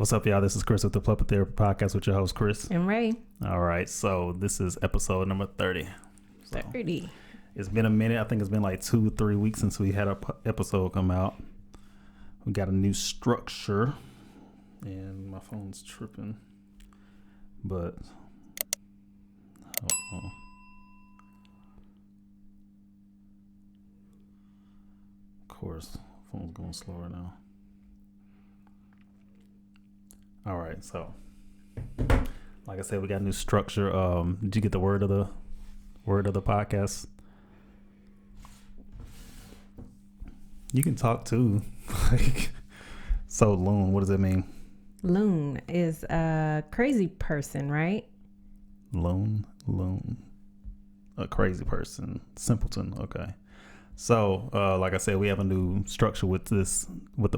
What's up, y'all? This is Chris with the Puppet Therapy Podcast with your host, Chris. And Ray. All right, so this is episode number 30. 30. It's been a minute. I think it's been like 2-3 weeks since we had an episode come out. We got a new structure, and my phone's tripping. But, of course, phone's going slower now. All right, so like I said, we got a new structure. Did you get the word of the podcast? You can talk too. So loon, what does it mean? Loon is a crazy person, right? Loon, a crazy person, simpleton. Okay. So, like I said, we have a new structure with the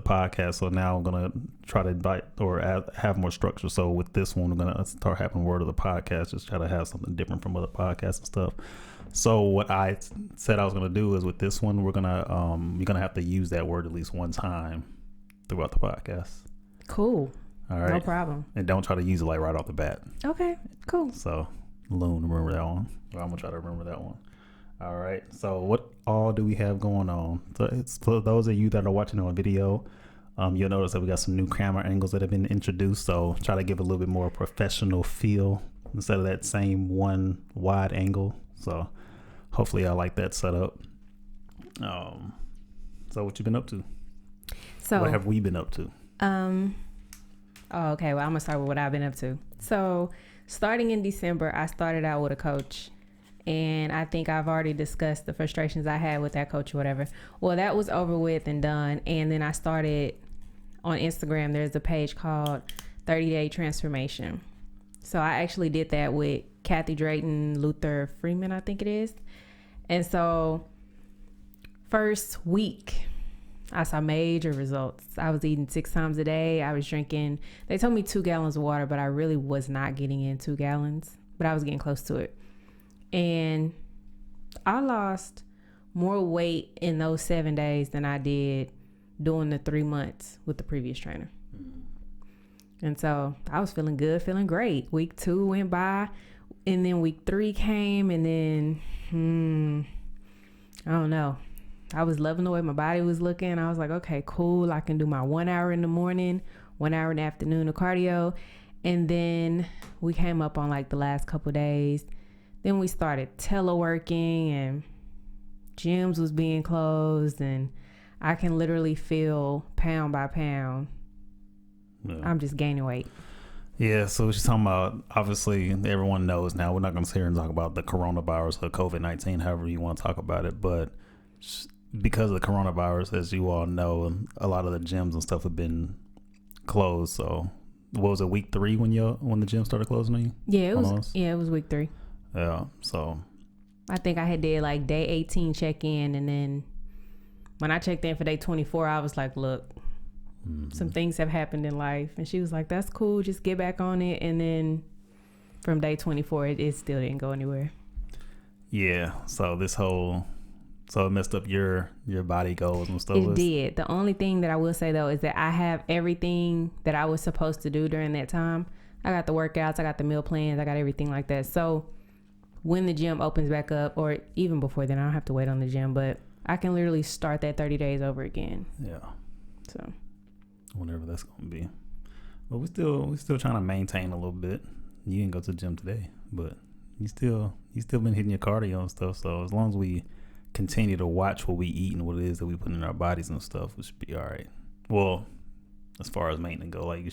podcast. So now I'm going to try to invite or have more structure. So with this one, we're going to start having word of the podcast, just try to have something different from other podcasts and stuff. So what I said I was going to do is with this one, you're going to have to use that word at least one time throughout the podcast. Cool. All right. No problem. And don't try to use it like right off the bat. Okay, cool. So loon, remember that one. Well, I'm going to try to remember that one. All right. So what all do we have going on? So it's for those of you that are watching on video, you'll notice that we got some new camera angles that have been introduced. So try to give a little bit more professional feel instead of that same one wide angle. So hopefully I like that setup. So what you been up to? So what have we been up to? Okay. Well, I'm gonna start with what I've been up to. So starting in December, I started out with a coach. And I think I've already discussed the frustrations I had with that coach or whatever. Well, that was over with and done. And then I started on Instagram. There's a page called 30-Day Transformation. So I actually did that with Kathy Drayton, Luther Freeman, I think it is. And so first week, I saw major results. I was eating 6 times a day. I was drinking, they told me 2 gallons of water, but I really was not getting in 2 gallons. But I was getting close to it. And I lost more weight in those 7 days than I did doing the 3 months with the previous trainer. And so I was feeling good, feeling great. Week 2 went by, and then week 3 came, and then, I don't know. I was loving the way my body was looking. I was like, okay, cool. I can do my 1 hour in the morning, 1 hour in the afternoon of cardio. And then we came up on like the last couple of days. Then we started teleworking and gyms was being closed, and I can literally feel pound by pound. Yeah. I'm just gaining weight. Yeah, so what you're talking about, obviously everyone knows now, we're not going to sit here and talk about the coronavirus or COVID-19, however you want to talk about it, but because of the coronavirus, as you all know, a lot of the gyms and stuff have been closed. So what was it, week 3 when the gym started closing on you? Yeah, it was week 3. Yeah, so I think I had did like day 18 check-in, and then when I checked in for day 24, I was like, look, some things have happened in life. And she was like, that's cool, just get back on it. And then from day 24, it still didn't go anywhere. Yeah, so it messed up your body goals and stuff. It did. The only thing that I will say, though, is that I have everything that I was supposed to do during that time. I got the workouts, I got the meal plans, I got everything like that. So when the gym opens back up, or even before then, I don't have to wait on the gym, but I can literally start that 30 days over again. Yeah. So whatever that's going to be. But we still trying to maintain a little bit. You didn't go to the gym today, but you still been hitting your cardio and stuff. So as long as we continue to watch what we eat and what it is that we put in our bodies and stuff, we should be all right. Well, as far as maintenance go, like we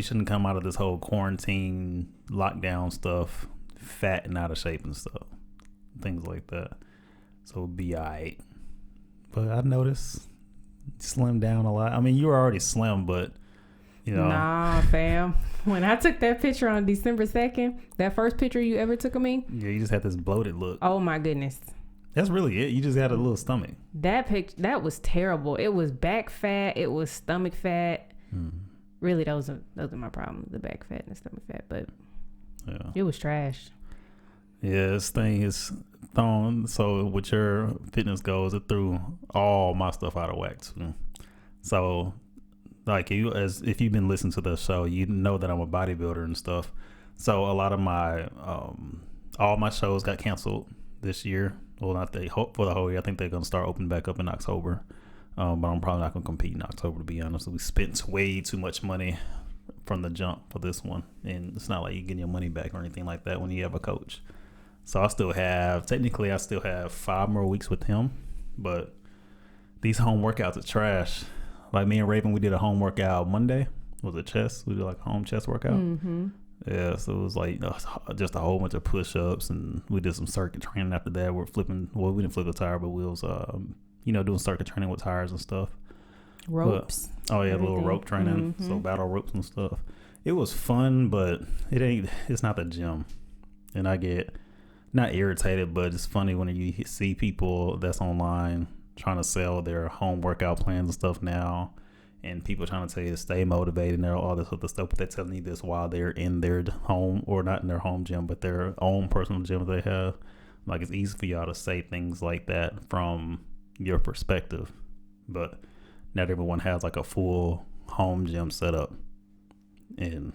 shouldn't come out of this whole quarantine lockdown stuff fat and out of shape and stuff, things like that. So we'll be all right. But I noticed you slimmed down a lot. I mean, you were already slim, but you know. Nah, fam. When I took that picture on December 2nd, that first picture you ever took of me. Yeah, you just had this bloated look. Oh my goodness. That's really it. You just had a little stomach. That picture, that was terrible. It was back fat. It was stomach fat. Really, those are my problems, the back fat and the stomach fat. But yeah, it was trash. Yeah, this thing is thrown. So with your fitness goals, it threw all my stuff out of whack too. So like if you've been listening to the show, you know that I'm a bodybuilder and stuff. So a lot of my all my shows got canceled this year. Well, not for the whole year. I think they're gonna start opening back up in October. But I'm probably not gonna compete in October, to be honest. We spent way too much money from the jump for this one, and it's not like you're getting your money back or anything like that when you have a coach. So I still have 5 more weeks with him, but these home workouts are trash. Like me and Raven, we did a home workout Monday. Was it chest? We did like a home chest workout. Mm-hmm. Yeah, so it was like just a whole bunch of push-ups, and we did some circuit training after that. We didn't flip the tire, but we was doing circuit training with tires and stuff. Ropes. But, little rope training, Mm-hmm. so battle ropes and stuff. It was fun, but it's not the gym. And I get not irritated, but it's funny when you see people that's online trying to sell their home workout plans and stuff now, and people trying to tell you to stay motivated and all this other stuff, but they're telling you this while they're in their home, or not in their home gym, but their own personal gym they have. Like, it's easy for y'all to say things like that from your perspective, but not everyone has like a full home gym setup, and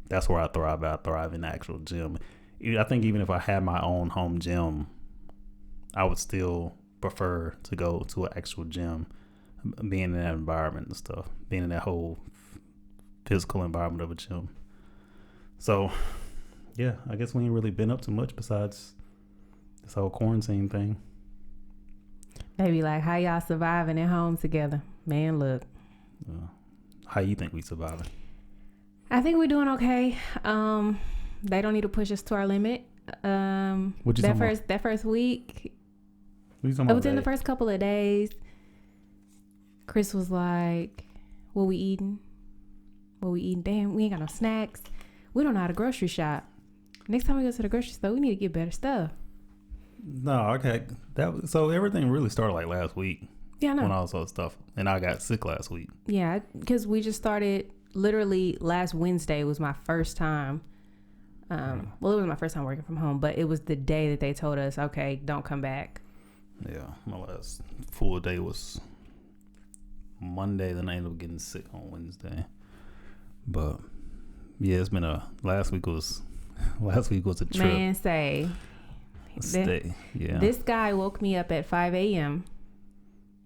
that's where I thrive. I thrive in the actual gym. I think even if I had my own home gym, I would still prefer to go to an actual gym, being in that environment and stuff, being in that whole physical environment of a gym. So, yeah, I guess we ain't really been up to much besides this whole quarantine thing. They be like, how y'all surviving at home together? Man, look. How you think we surviving? I think we're doing okay. They don't need to push us to our limit. That first week, it was in the first couple of days. Chris was like, what we eating? Damn, we ain't got no snacks. We don't know how to grocery shop. Next time we go to the grocery store, we need to get better stuff. No, okay. So everything really started like last week. Yeah, I know. When all this other stuff. And I got sick last week. Yeah, because we just started, literally last Wednesday was my first time. Well, it was my first time working from home, but it was the day that they told us, okay, don't come back. Yeah, my last full day was Monday, then I ended up getting sick on Wednesday. But yeah, it's been last week was a trip. Man, Yeah. This guy woke me up at 5 a.m.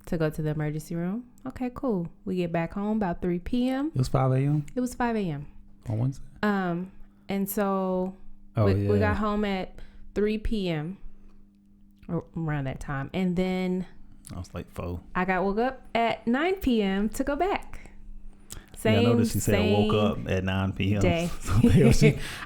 to go to the emergency room. Okay, cool. We get back home about 3 p.m. It was 5 a.m.? It was 5 a.m. On Wednesday? And so we got home at 3 p.m. or around that time. And then I was like 4. I got woke up at 9 p.m. to go back. I noticed she said woke up at 9 p.m. Day.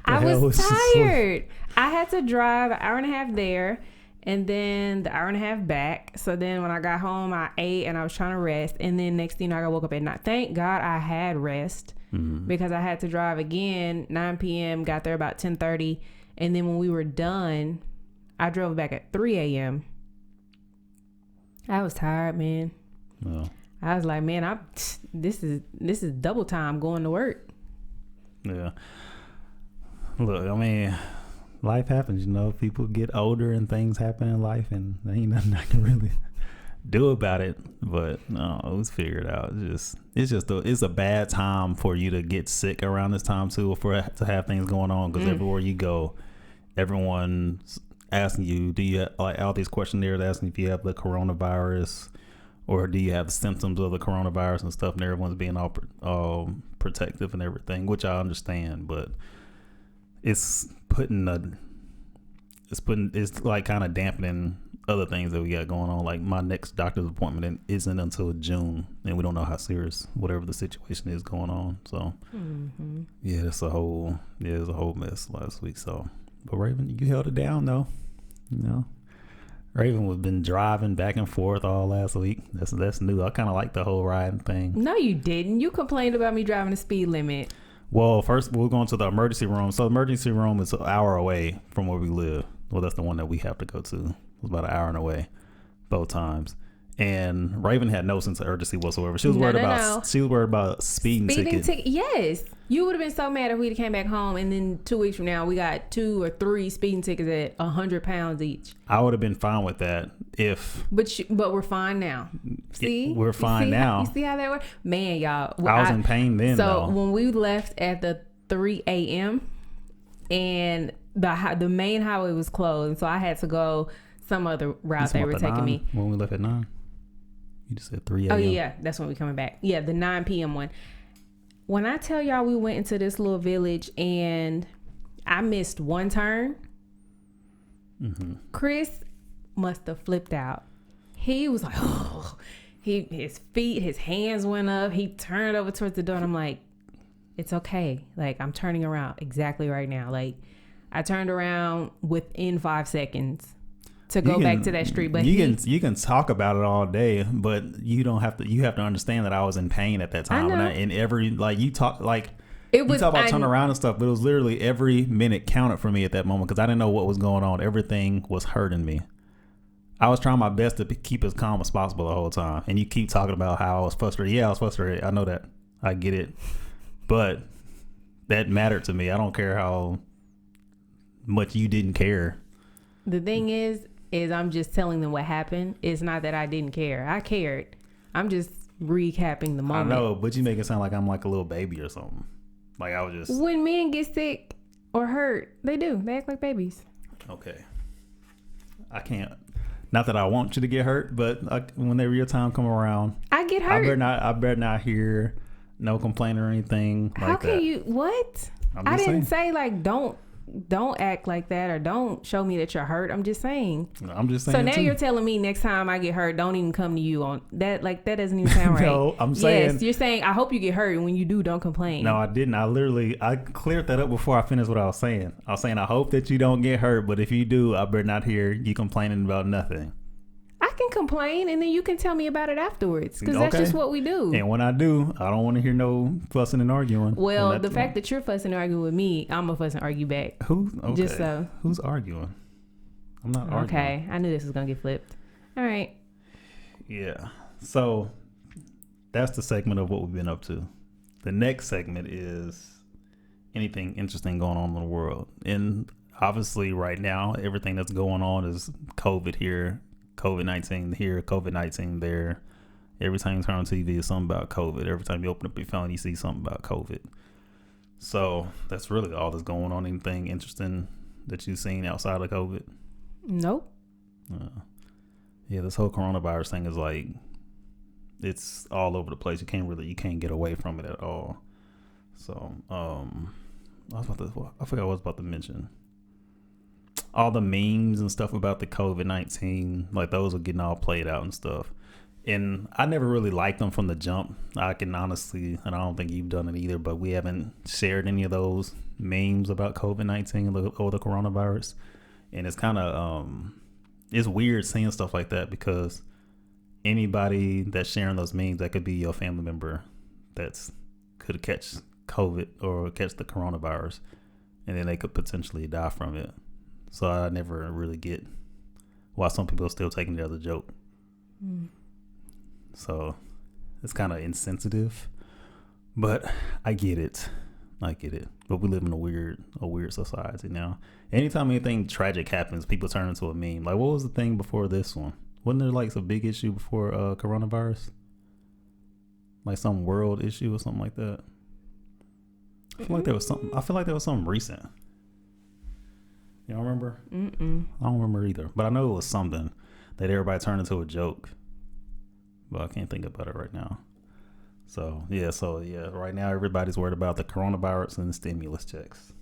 I was tired. I had to drive an hour and a half there and then the hour and a half back. So then when I got home, I ate and I was trying to rest. And then next thing I got woke up at 9. Thank God I had rest because I had to drive again 9 p.m. Got there about 10:30. And then when we were done, I drove back at 3 a.m. I was tired, man. Oh. I was like, man, this is double time going to work. Yeah. Look, I mean, life happens, people get older and things happen in life, and there ain't nothing I can really do about it. But no, let's figure it out. It's a bad time for you to get sick around this time too, to have things going on, because everywhere you go, everyone's asking you, do you, like all these questionnaires asking if you have the coronavirus, or do you have symptoms of the coronavirus and stuff, and everyone's being all protective and everything, which I understand, but it's like kind of dampening other things that we got going on. Like my next doctor's appointment isn't until June, and we don't know how serious whatever the situation is going on. So yeah, it's a whole mess last week. So, but Raven, you held it down though, Raven was been driving back and forth all last week. That's new. I kind of like the whole riding thing. No, you didn't. You complained about me driving the speed limit. Well, first we're going to the emergency room. So the emergency room is an hour away from where we live. Well, that's the one that we have to go to. It was about an hour and away both times. And Raven had no sense of urgency whatsoever. She was worried about speeding ticket. Yes. You would have been so mad if we'd came back home and then 2 weeks from now we got 2 or 3 speeding tickets at 100 pounds each. I would have been fine with that if. But we're fine now. See, we're fine now. You see how that works, man, y'all. I was in pain then. So though. when we left at the 3 a.m. and the main highway was closed, so I had to go some other route they were taking me. When we left at 9, you just said 3 a.m. Oh yeah, that's when we coming back. Yeah, the 9 p.m. one. When I tell y'all we went into this little village and I missed one turn, Chris must have flipped out. He was like, oh, his hands went up. He turned over towards the door, and I'm like, it's okay. Like, I'm turning around exactly right now. Like, I turned around within 5 seconds to go back to that street. But you can talk about it all day, but you don't have to. You have to understand that I was in pain at that time. And every you talk about turning around and stuff, but it was literally every minute counted for me at that moment because I didn't know what was going on. Everything was hurting me. I was trying my best to keep as calm as possible the whole time, and you keep talking about how I was frustrated. Yeah, I was frustrated. I know that. I get it, but that mattered to me. I don't care how much you didn't care. The thing is I'm just telling them what happened. It's not that I didn't care. I cared. I'm just recapping the moment. I know, but you make it sound like I'm like a little baby or something. Like I was just... When men get sick or hurt, they do. They act like babies. Okay. I can't... Not that I want you to get hurt, but whenever your time come around... I get hurt. I better not hear no complaint or anything like that. How can you... What? I didn't say like don't act like that or don't show me that you're hurt. I'm just saying. So now you're telling me next time I get hurt, don't even come to you on that. Like that doesn't even sound right. No, I'm saying. Yes, you're saying I hope you get hurt, and when you do, don't complain. No, I didn't. I cleared that up before I finished what I was saying. I was saying I hope that you don't get hurt, but if you do, I better not hear you complaining about nothing. I can complain, and then you can tell me about it afterwards, because that's just what we do. And when I do, I don't want to hear no fussing and arguing. Well, the fact that you're fussing and arguing with me, I'm gonna fuss and argue back. Okay. Just so. Who's arguing? I'm not arguing. Okay, I knew this was gonna get flipped. All right. Yeah. So that's the segment of what we've been up to. The next segment is anything interesting going on in the world. And obviously right now, everything that's going on is COVID here. COVID-19 here, COVID-19 there. Every time you turn on TV, it's something about COVID. Every time you open up your phone, you see something about COVID. So that's really all that's going on. Anything interesting that you've seen outside of COVID? Nope. Yeah, this whole coronavirus thing is like, it's all over the place. You can't get away from it at all. So, I forgot what I was about to mention. All the memes and stuff about the COVID-19, like those are getting all played out and stuff. And I never really liked them from the jump. I can honestly, and I don't think you've done it either, but we haven't shared any of those memes about COVID-19 or the coronavirus. And it's kind of, it's weird seeing stuff like that because anybody that's sharing those memes, that could be your family member that's could catch COVID or catch the coronavirus, and then they could potentially die from it. So I never really get why some people are still taking it as a joke. So it's kind of insensitive, but I get it. But we live in a weird society now. Anytime anything tragic happens, people turn into a meme. Like, what was the thing before this one? Wasn't there like some big issue before coronavirus? Like some world issue or something like that? I feel like there was something recent. You don't remember? I don't remember either. But I know it was something that everybody turned into a joke. But I can't think about it right now. So yeah, right now everybody's worried about the coronavirus and the stimulus checks.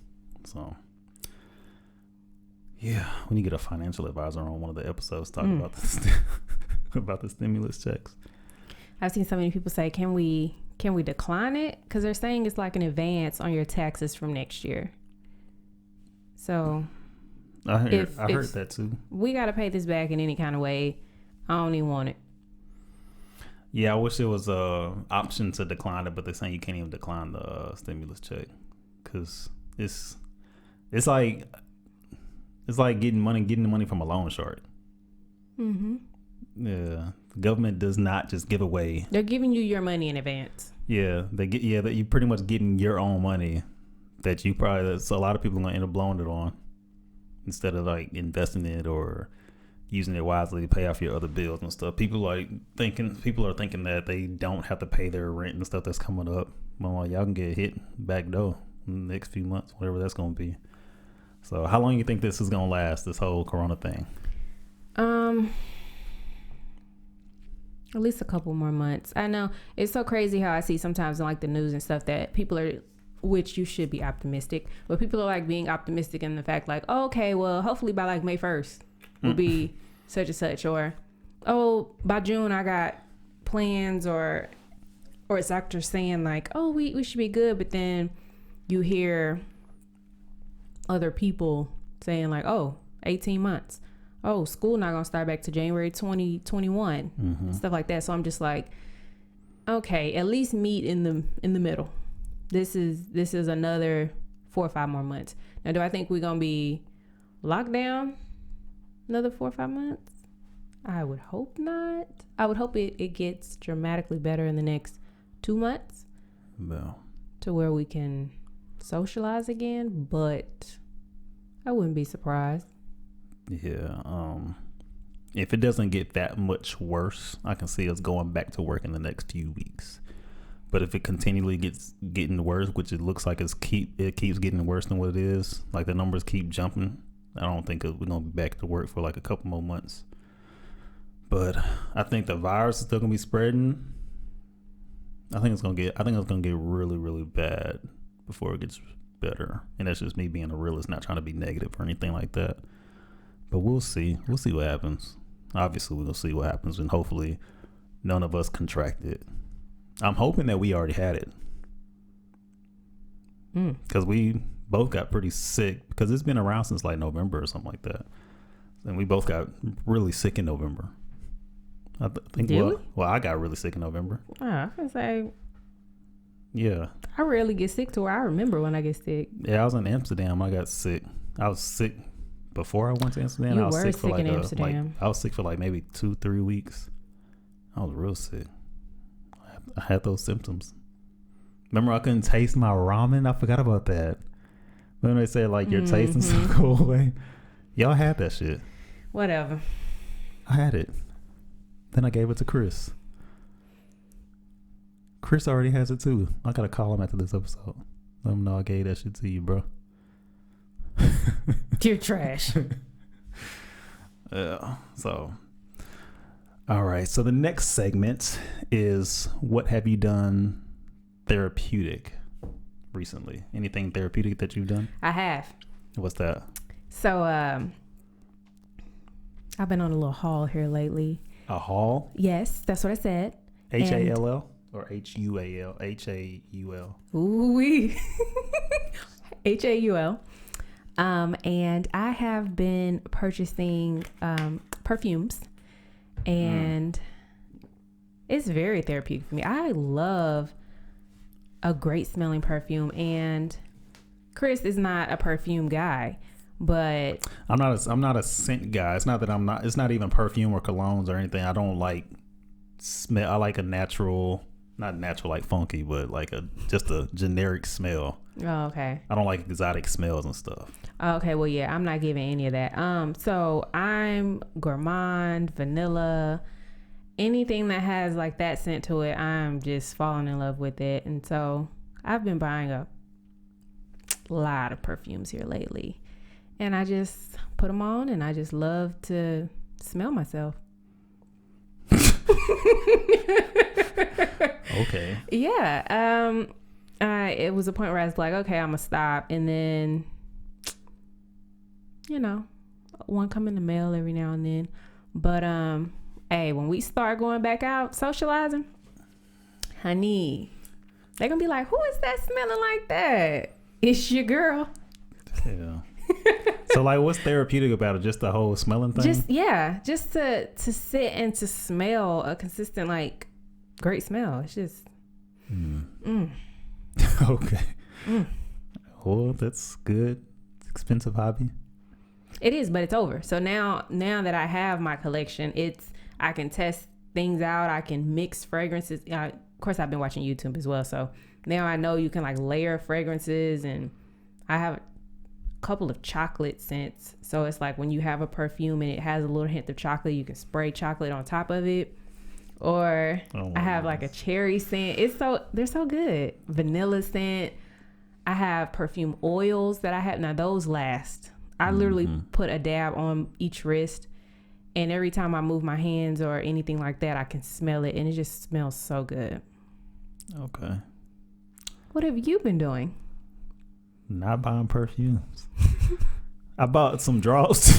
So yeah, we need to get a financial advisor on one of the episodes talking about about the stimulus checks. I've seen so many people say, can we decline it? Because they're saying it's like an advance on your taxes from next year. So I heard that too. We got to pay this back in any kind of way. I don't even want it. Yeah, I wish there was a option to decline it, but they're saying you can't even decline the stimulus check because it's like getting the money from a loan shark. Mm-hmm. Yeah, the government does not just give away. They're giving you your money in advance. Yeah, that you pretty much getting your own money that you probably, so a lot of people are gonna end up blowing it on instead of like investing it or using it wisely to pay off your other bills and stuff. People are thinking that they don't have to pay their rent and stuff that's coming up. Well, y'all can get hit back door in the next few months, whatever that's going to be. So how long do you think this is going to last, this whole corona thing? At least a couple more months. I know it's so crazy how I see sometimes in like the news and stuff that people are, which you should be optimistic, but people are like being optimistic in the fact like, oh, okay, well, hopefully by like May 1st will be such and such, or, oh, by June I got plans, or it's doctors saying like, oh, we should be good. But then you hear other people saying like, oh, 18 months. Oh, school not going to start back to January 2021, stuff like that. So I'm just like, okay, at least meet in the middle. This is another 4 or 5 more months. Now, do I think we're going to be locked down another 4 or 5 months? I would hope not. I would hope it gets dramatically better in the next 2 months. No. To where we can socialize again, but I wouldn't be surprised. Yeah. If it doesn't get that much worse, I can see us going back to work in the next few weeks. But if it continually getting worse, which it looks like it keeps getting worse than what it is, like the numbers keep jumping, I don't think we're gonna be back to work for like a couple more months. But I think the virus is still gonna be spreading. I think it's gonna get really, really bad before it gets better. And that's just me being a realist, not trying to be negative or anything like that. But we'll see. We'll see what happens. Obviously, we'll see what happens, and hopefully none of us contract it. I'm hoping that we already had it. Because we both got pretty sick, because it's been around since like November or something like that. And we both got really sick in November. I think. Well, I got really sick in November. Oh, I was gonna say. Yeah. I rarely get sick to where I remember when I get sick. Yeah, I was in Amsterdam. I got sick. I was sick before I went to Amsterdam. You I was were sick for in Amsterdam. I was sick for like maybe 2-3 weeks. I was real sick. I had those symptoms. Remember, I couldn't taste my ramen. I forgot about that. When they said like your taste and stuff go away, y'all had that shit. Whatever. I had it. Then I gave it to Chris. Chris already has it too. I gotta call him after this episode. Let him know I gave that shit to you, bro. You're trash. Yeah. So, all right. So the next segment is, what have you done therapeutic recently? Anything therapeutic that you've done? I have. What's that? So, I've been on a little haul here lately. A haul? Yes, that's what I said. Hall or Hual? Haul. Ooh-wee. Haul. And I have been purchasing perfumes, and it's very therapeutic for me. I love a great smelling perfume, and Chris is not a perfume guy, but I'm not a scent guy. It's not that I'm not. It's not even perfume or colognes or anything. I don't like smell. I like a natural, not natural like funky, but like just a generic smell. Oh, okay. I don't like exotic smells and stuff. Okay, well, yeah, I'm not giving any of that. So I'm gourmand, vanilla, anything that has like that scent to it, I'm just falling in love with it. And so I've been buying a lot of perfumes here lately, and I just put them on, and I just love to smell myself. Okay. Yeah. It was a point where I was like, okay, I'm gonna stop, and then, one come in the mail every now and then. But hey, when we start going back out socializing, honey, they're gonna be like, who is that smelling like that? It's your girl. Yeah. So like, what's therapeutic about it? Just the whole smelling thing? Just to sit and to smell a consistent, like, great smell. It's just Okay. Well, that's good. It's expensive hobby. It is, but it's over. So now that I have my collection, I can test things out. I can mix fragrances. Of course, I've been watching YouTube as well, so now I know you can like layer fragrances, and I have couple of chocolate scents. So it's like when you have a perfume and it has a little hint of chocolate, you can spray chocolate on top of it. Or I have like a cherry scent. They're so good. Vanilla scent. I have perfume oils that I have. Now those last. I literally put a dab on each wrist, and every time I move my hands or anything like that, I can smell it, and it just smells so good. Okay. What have you been doing? Not buying perfumes. I bought some draws.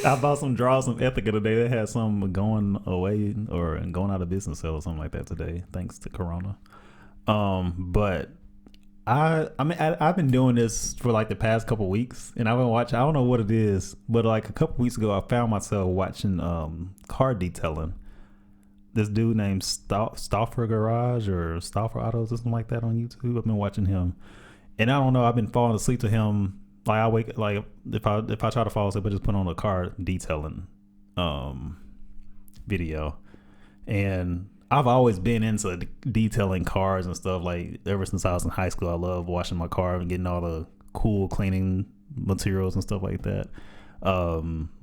I bought some draws from Ethica today. They had some going away or going out of business sale or something like that today, thanks to Corona. But I've been doing this for like the past couple weeks, and I've been watching. I don't know what it is, but like a couple weeks ago, I found myself watching car detailing. This dude named Stauffer Garage or Stauffer Autos or something like that on YouTube. I've been watching him, and I don't know. I've been falling asleep to him. Like I wake like if I try to fall asleep, I just put on a car detailing video, and I've always been into detailing cars and stuff. Like ever since I was in high school, I love washing my car and getting all the cool cleaning materials and stuff like that.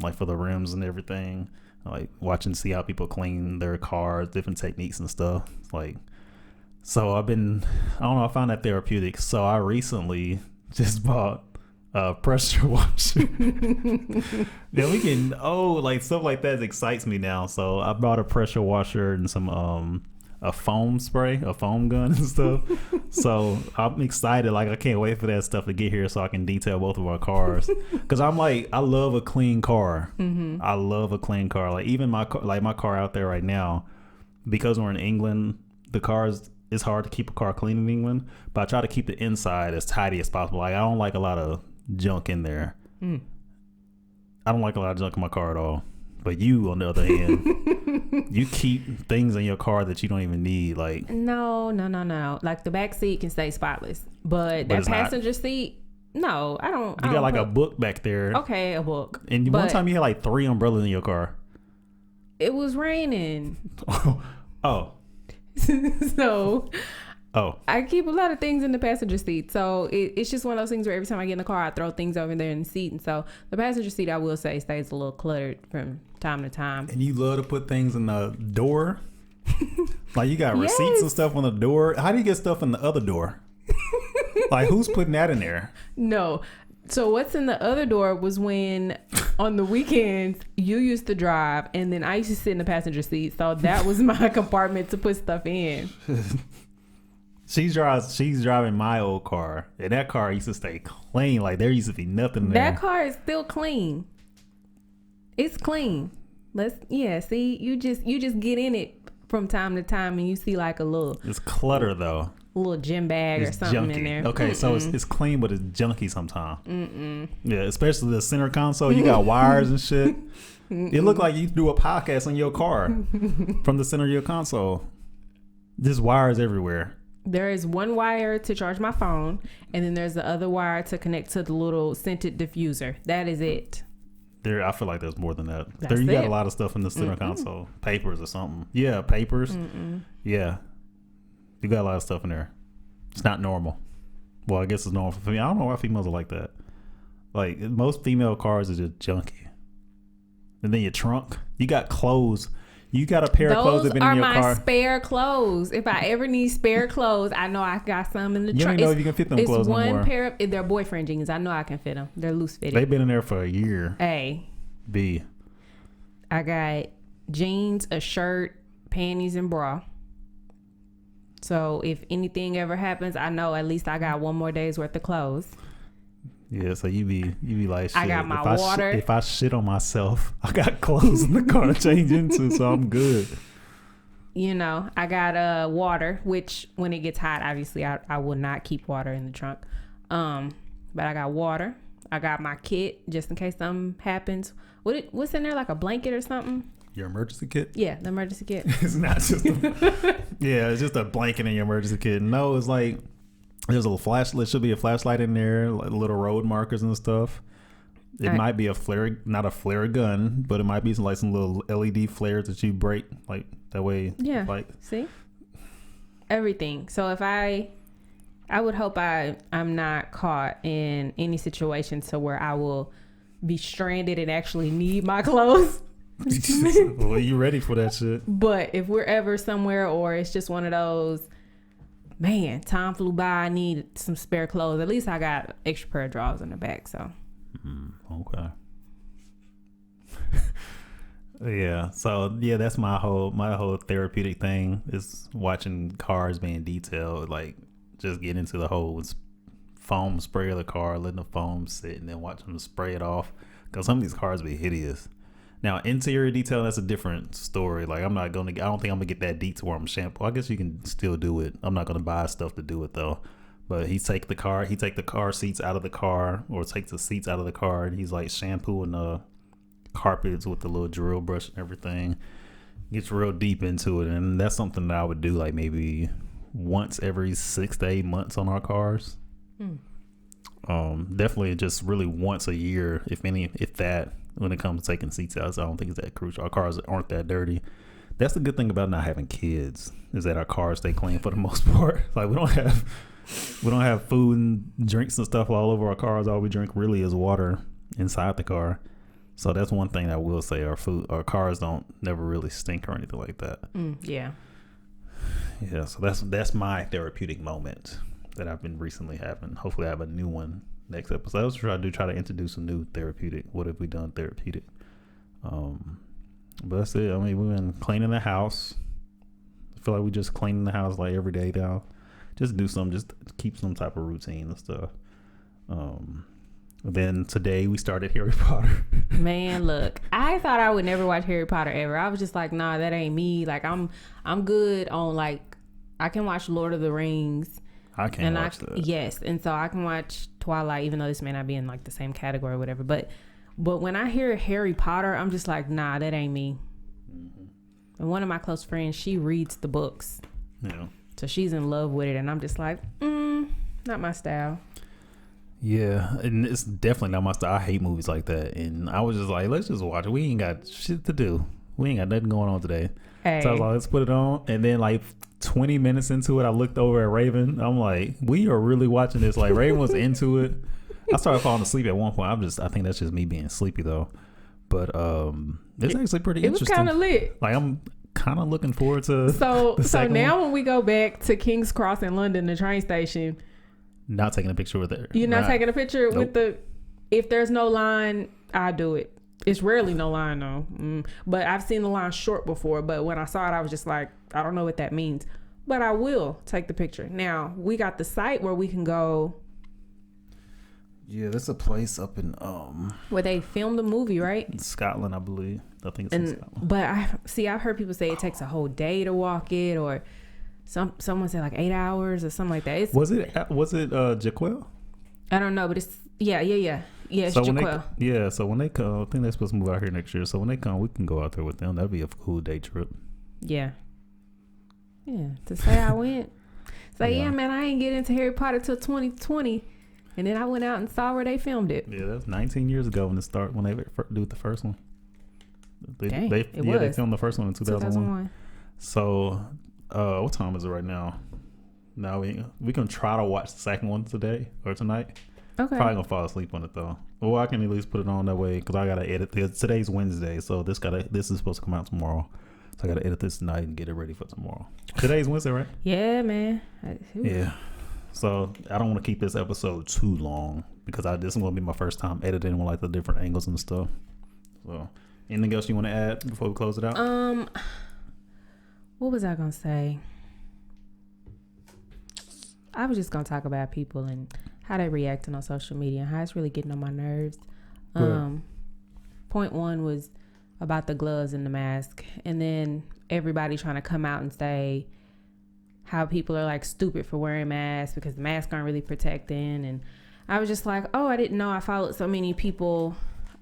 Like for the rims and everything. Like see how people clean their cars, different techniques and stuff. Like, so I don't know, I found that therapeutic. So I recently just bought a pressure washer. Then like stuff like that excites me now. So I bought a pressure washer and some a foam spray, a foam gun and stuff. So I'm excited. Like I can't wait for that stuff to get here so I can detail both of our cars. Cause I'm like, I love a clean car. I love a clean car. Like even my car out there right now, because we're in England, it's hard to keep a car clean in England, but I try to keep the inside as tidy as possible. Like I don't like a lot of junk in there. I don't like a lot of junk in my car at all. But you, on the other hand, you keep things in your car that you don't even need. Like no. Like the back seat can stay spotless, but that passenger seat, no, I don't. You got like a book back there. Okay, a book. And one time you had like 3 umbrellas in your car. It was raining. Oh. So. Oh. I keep a lot of things in the passenger seat. So it's just one of those things where every time I get in the car, I throw things over there in the seat. And so the passenger seat, I will say, stays a little cluttered from time to time. And you love to put things in the door? Like you got receipts and stuff on the door? How do you get stuff in the other door? Like who's putting that in there? No. So what's in the other door was when on the weekends you used to drive and then I used to sit in the passenger seat. So that was my compartment to put stuff in. She's driving my old car, and that car used to stay clean. Like there used to be nothing there. That car is still clean. It's clean. See, you just get in it from time to time, and you see like a little. It's clutter though. A little gym bag or something junky in there. Okay, so it's clean, but it's junky sometimes. Yeah, especially the center console. You got wires and shit. It looked like you do a podcast in your car from the center of your console. There's wires everywhere. There is one wire to charge my phone, and then there's the other wire to connect to the little scented diffuser. That is it. I feel like there's more than that. You got a lot of stuff in the center console. Papers or something. Yeah, papers. Yeah. You got a lot of stuff in there. It's not normal. Well, I guess it's normal for me. I don't know why females are like that. Like, most female cars are just junky. And then your trunk. You got clothes. You got a pair of clothes that been in your car. Those are my spare clothes. If I ever need spare clothes, I know I got some in the trunk. You don't know if you can fit them clothes no more. It's one pair of, they're boyfriend jeans. I know I can fit them. They're loose fitted. They've been in there for a year. A. B. I got jeans, a shirt, panties, and bra. So if anything ever happens, I know at least I got one more day's worth of clothes. Yeah, so you be like, shit. I got my water. If I shit on myself, I got clothes in the car to change into, so I'm good. You know, I got water, which when it gets hot, obviously I will not keep water in the trunk. But I got water. I got my kit just in case something happens. What's in there, like a blanket or something? Your emergency kit? Yeah, the emergency kit. It's not just it's just a blanket in your emergency kit. No, it's like there's a little flashlight. Should be a flashlight in there, like little road markers and stuff. It might be a flare, not a flare gun, but it might be some little LED flares that you break, like that way. Yeah. Like, see, everything. So if I I would hope I'm not caught in any situation to where I will be stranded and actually need my clothes. Well, you ready for that shit? But if we're ever somewhere, or it's just one of those, man, time flew by, I need some spare clothes. At least I got extra pair of drawers in the back. So okay. Yeah, so yeah, that's my whole therapeutic thing is watching cars being detailed, like just get into the whole foam spray of the car, letting the foam sit, and then watch them spray it off, because some of these cars be hideous. Now interior detail, that's a different story. Like I don't think I'm gonna get that deep to where I'm shampoo. I guess you can still do it. I'm not gonna buy stuff to do it though. But he take the car seats out of the car, or takes the seats out of the car, and he's like shampooing the carpets with the little drill brush and everything. Gets real deep into it, and that's something that I would do like maybe once every 6 to 8 months on our cars. Definitely just really once a year, if that, when it comes to taking seats out. So I don't think it's that crucial. Our cars aren't that dirty. That's the good thing about not having kids, is that our cars stay clean for the most part. Like we don't have food and drinks and stuff all over our cars. All we drink really is water inside the car. So that's one thing I will say. Our cars don't never really stink or anything like that. Yeah. Yeah. So that's my therapeutic moment that I've been recently having. Hopefully I have a new one next episode. I was try to introduce a new therapeutic. What have we done therapeutic? But that's it. I mean, we've been cleaning the house. I feel like we just cleaning the house like every day now. Just do something, just keep some type of routine and stuff. Then today we started Harry Potter. Man, look, I thought I would never watch Harry Potter ever. I was just like, nah, that ain't me. Like I'm good on, like, I can watch Lord of the Rings. I can't watch that. Yes, and so I can watch Twilight, even though this may not be in like the same category or whatever. But when I hear Harry Potter, I'm just like, nah, that ain't me. And one of my close friends, she reads the books. Yeah. So she's in love with it, and I'm just like, not my style. Yeah, and it's definitely not my style. I hate movies like that. And I was just like, let's just watch it. We ain't got shit to do. We ain't got nothing going on today. Hey. So I was like, let's put it on. And then like 20 minutes into it, I looked over at Raven. I'm like, we are really watching this. Like Raven was into it. I started falling asleep at one point. I think that's just me being sleepy though. But it's actually pretty interesting. It was kind of lit. Like I'm kind of looking forward to so now when we go back to King's Cross in London, the train station, not taking a picture with it. You're not taking a picture with if there's no line, I do it. It's rarely no line though. But I've seen the line short before, but when I saw it, I was just like, I don't know what that means, but I will take the picture. Now we got the site where we can go. Yeah, there's a place up in where they filmed the movie, right? In Scotland, I believe. I think it's in Scotland. But I've heard people say it takes a whole day to walk it, or someone said like 8 hours or something like that. Was it Jaquel? I don't know, but it's yeah. It's so Jaquel. So when they come, I think they're supposed to move out here next year. So when they come, we can go out there with them. That'd be a cool day trip. Yeah. To say I went. Yeah, man, I ain't get into Harry Potter till 2020. And then I went out and saw where they filmed it. Yeah, that's 19 years ago when they do the first one. They filmed the first one in 2001. So, what time is it right now? Now we can try to watch the second one today or tonight. Okay. Probably gonna fall asleep on it though. Well, I can at least put it on that way because I gotta edit this. Today's Wednesday, so this is supposed to come out tomorrow. So I gotta edit this tonight and get it ready for tomorrow. Today's Wednesday, right? Yeah, man. Yeah. So I don't want to keep this episode too long because this is gonna be my first time editing with like the different angles and stuff. So anything else you want to add before we close it out? What was I gonna say? I was just gonna talk about people and how they reacting on social media and how it's really getting on my nerves. Point one was about the gloves and the mask, and then everybody trying to come out and say how people are like stupid for wearing masks because the masks aren't really protecting. And I was just like, I didn't know I followed so many people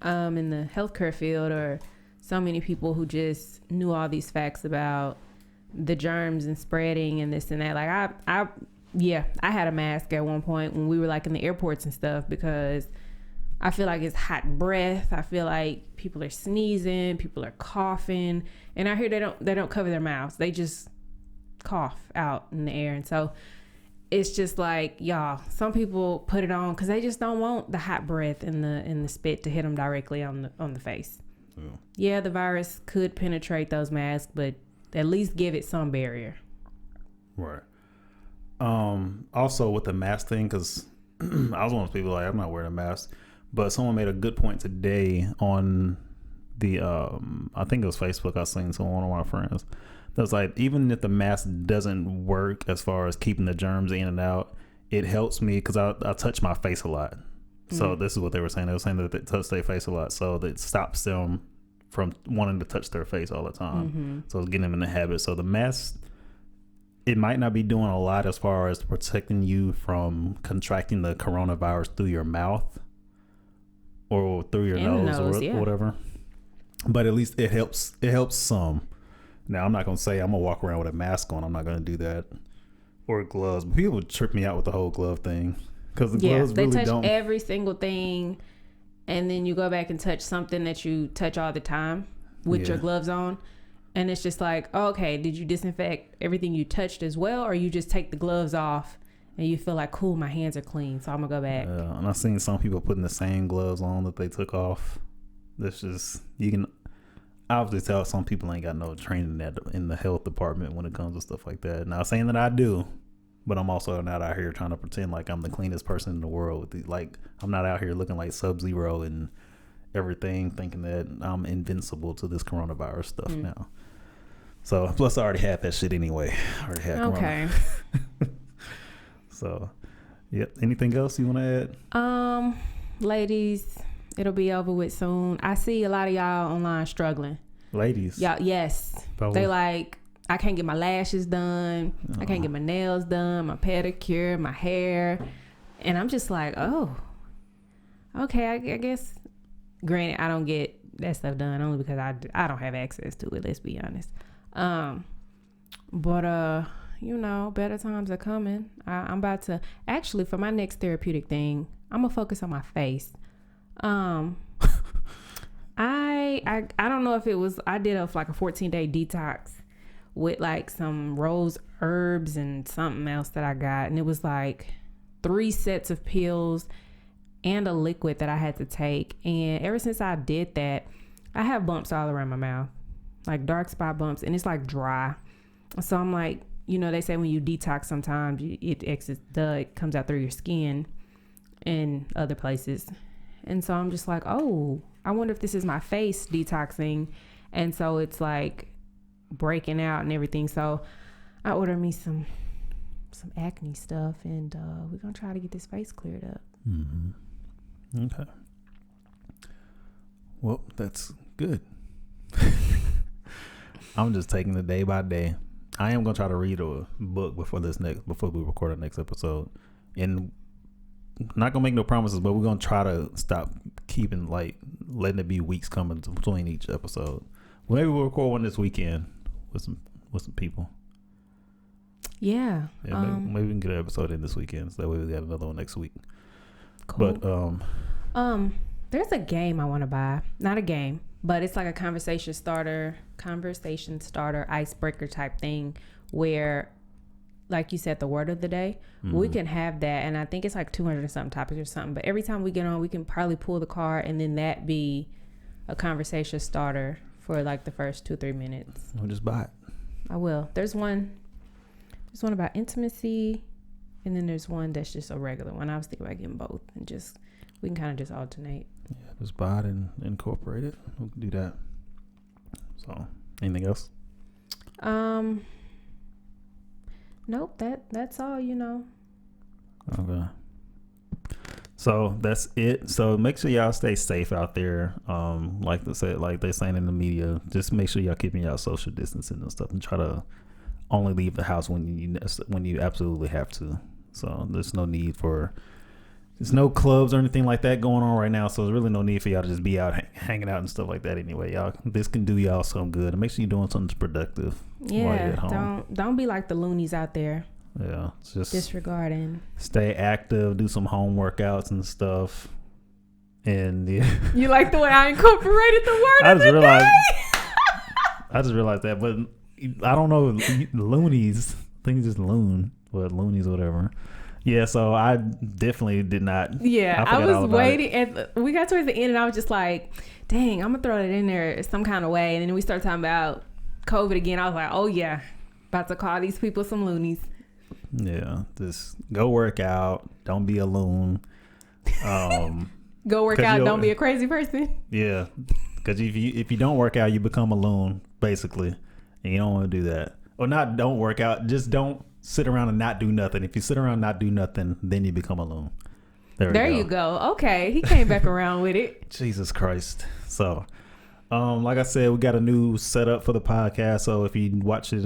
in the healthcare field, or so many people who just knew all these facts about the germs and spreading and this and that. Like I had a mask at one point when we were like in the airports and stuff because I feel like it's hot breath. I feel like people are sneezing, people are coughing, and I hear they don't cover their mouths. They just cough out in the air. And so it's just like, y'all, some people put it on because they just don't want the hot breath and the spit to hit them directly on the face. Yeah, the virus could penetrate those masks, but at least give it some barrier. Right. Also with the mask thing, because I was one of those people like, I'm not wearing a mask, but someone made a good point today on the I think it was Facebook. I seen one of my friends that was like, even if the mask doesn't work as far as keeping the germs in and out, it helps me because I touch my face a lot. So this is what they were saying. They were saying that they touch their face a lot, so that stops them from wanting to touch their face all the time. So it's getting them in the habit. So the mask, it might not be doing a lot as far as protecting you from contracting the coronavirus through your mouth or through your nose or whatever. But at least it helps. It helps some. Now, I'm not going to say I'm going to walk around with a mask on. I'm not going to do that. Or gloves. But people trip me out with the whole glove thing. Because the gloves really they touch don't. Every single thing. And then you go back and touch something that you touch all the time with your gloves on. And it's just like, okay, did you disinfect everything you touched as well? Or you just take the gloves off and you feel like, cool, my hands are clean, so I'm going to go back. And I've seen some people putting the same gloves on that they took off. That's just, you can obviously tell some people ain't got no training in the health department when it comes to stuff like that. Not saying that I do, but I'm also not out here trying to pretend like I'm the cleanest person in the world. Like, I'm not out here looking like Sub-Zero and everything, thinking that I'm invincible to this coronavirus stuff now. So, plus I already had that shit anyway. I already had corona. So, yep. Anything else you want to add? Ladies, it'll be over with soon. I see a lot of y'all online struggling. Ladies? Y'all, yes. Probably. They like, I can't get my lashes done. I can't get my nails done, my pedicure, my hair. And I'm just like, oh, okay, I guess. Granted, I don't get that stuff done only because I don't have access to it, let's be honest. But you know, better times are coming. I'm about to, actually, for my next therapeutic thing, I'm gonna focus on my face. I don't know if it was, I did like a 14-day detox with like some rose herbs and something else that I got, and it was like 3 sets of pills and a liquid that I had to take. And ever since I did that, I have bumps all around my mouth, like dark spot bumps, and it's like dry. So I'm like, you know, they say when you detox, sometimes it comes out through your skin and other places. And so I'm just like, oh, I wonder if this is my face detoxing. And so it's like breaking out and everything. So I ordered me some acne stuff, and we're gonna try to get this face cleared up. Okay. Well, that's good. I'm just taking it day by day. I am gonna try to read a book before we record our next episode, and I'm not gonna make no promises, but we're gonna try to stop letting it be weeks coming between each episode. Maybe we'll record one this weekend with some people. Yeah. Maybe we can get an episode in this weekend, so that way we got another one next week. Cool. But there's a game I want to buy. Not a game, but it's like a conversation starter, icebreaker type thing where, like you said, the word of the day, we can have that. And I think it's like 200 and something topics or something. But every time we get on, we can probably pull the card and then that be a conversation starter for like the first 2-3 minutes. We'll just buy it. I will. There's one about intimacy, and then there's one that's just a regular one. I was thinking about getting both, and we can kind of just alternate. Yeah, just buy it and incorporate it. We can do that. So, anything else? Nope. That's all. You know. Okay. So that's it. So make sure y'all stay safe out there. Like they're saying in the media, just make sure y'all keeping y'all social distancing and stuff, and try to only leave the house when you absolutely have to. So there's no clubs or anything like that going on right now. So there's really no need for y'all to just be out hanging out and stuff like that anyway. Y'all, this can do y'all some good, and make sure you're doing something productive. Yeah, while you're at home. Don't be like the loonies out there. Yeah, just disregarding. Stay active, do some home workouts and stuff. And yeah. You like the way I incorporated the word I just realized that, but I don't know, loonies. I think it's just loon. What, loonies or whatever. Yeah, so I definitely did not. Yeah, I forgot all was about waiting. We got towards the end, and I was just like, dang, I'm going to throw it in there some kind of way. And then we started talking about COVID again. I was like, oh, yeah, about to call these people some loonies. Yeah, just go work out. Don't be a loon. Go work out. Don't be a crazy person. Yeah, because if you don't work out, you become a loon, basically. And you don't want to do that. Or not don't work out. Just don't sit around and not do nothing. If you sit around and not do nothing, then you become a loon. There you go. Okay, he came back around with it. Jesus Christ. So, like I said, we got a new setup for the podcast. So if you watch it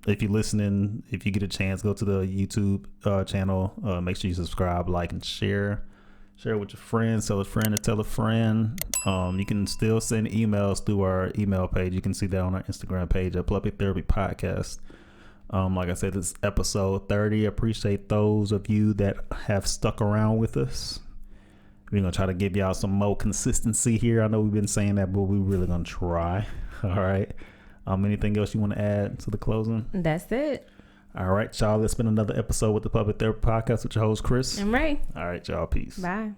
if you're listening, if you get a chance, go to the YouTube channel. Make sure you subscribe, like, and share. Share it with your friends. Tell a friend to tell a friend. You can still send emails through our email page. You can see that on our Instagram page at Puppy Therapy Podcast. Like I said, this is episode 30. Appreciate those of you that have stuck around with us. We're going to try to give y'all some more consistency here. I know we've been saying that, but we're really going to try. All right. Anything else you want to add to the closing? That's it. All right, y'all. It's been another episode with the Puppet Therapy Podcast with your host, Chris. I'm Ray. All right, y'all. Peace. Bye.